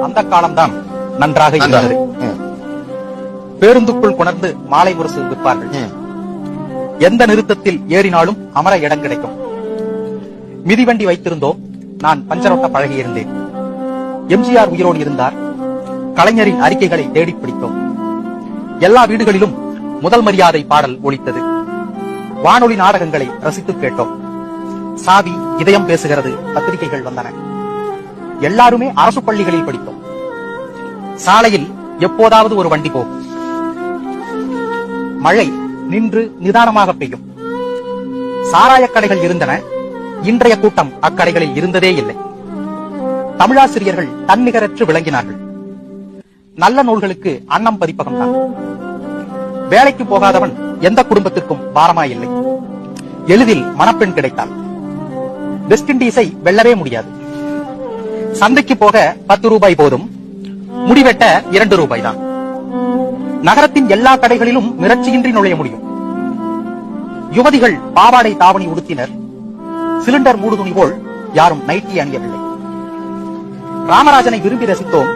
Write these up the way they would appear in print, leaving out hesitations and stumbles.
அந்த காலம்தான் நன்றாக இருந்தது. பேருந்துக்குள் கொணர்ந்து மாலை முரசு விற்பார்கள். எந்த நிறுத்தத்தில் ஏறினாலும் அமர இடம் கிடைக்கும். மிதிவண்டி வைத்திருந்தோம். நான் பஞ்சரோட்ட பழகியிருந்தேன். எம்ஜிஆர் உயிரோடு இருந்தார். கலைஞரின் அறிக்கைகளை தேடி பிடித்தோம். எல்லா வீடுகளிலும் முதல் மரியாதை பாடல் ஒலித்தது. வானொலி நாடகங்களை ரசித்து கேட்டோம். சாவி இதயம் பேசுகிறது பத்திரிகைகள் வந்தன. எல்லாருமே அரசு பள்ளிகளில் படித்தோம். சாலையில் எப்போதாவது ஒரு வண்டி போகும். மழை நின்று நிதானமாக பெய்யும். சாராய கடைகள் இருந்தன. இன்றைய கூட்டம் அக்கடைகளில் இருந்ததே இல்லை. தமிழாசிரியர்கள் தன்னிகரற்று விளங்கினார்கள். நல்ல நூல்களுக்கு அன்னம் பதிப்பகம்தான். வேலைக்கு போகாதவன் எந்த குடும்பத்திற்கும் பாரமாயில்லை. எளிதில் மணப்பெண் கிடைத்தாள். வெஸ்ட் இண்டீஸை வெல்லவே முடியாது. சந்தைக்கு போக 10 ரூபாய் போதும். முடிவெட்ட 2 ரூபாய் தான். நகரத்தின் எல்லா கடைகளிலும் மிரட்சியின்றி நுழைய முடியும். யுவதிகள் பாவாடை தாவணி உடுத்தினர். சிலிண்டர் மூடுதுணி போல் யாரும் நைட்டி அணியவில்லை. ராமராஜனை விரும்பி ரசித்தோம்.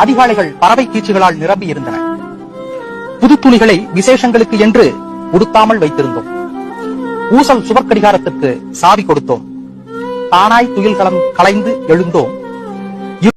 அதிகாலைகள் பறவை கீச்சுகளால் நிரம்பி இருந்தன. புது துணிகளை விசேஷங்களுக்கு என்று உடுத்தாமல் வைத்திருந்தோம். ஊசல் சுவர் கடிகாரத்திற்கு சாவி கொடுத்தோம். தானாய் துயில் கலைந்து எழுந்தோம்.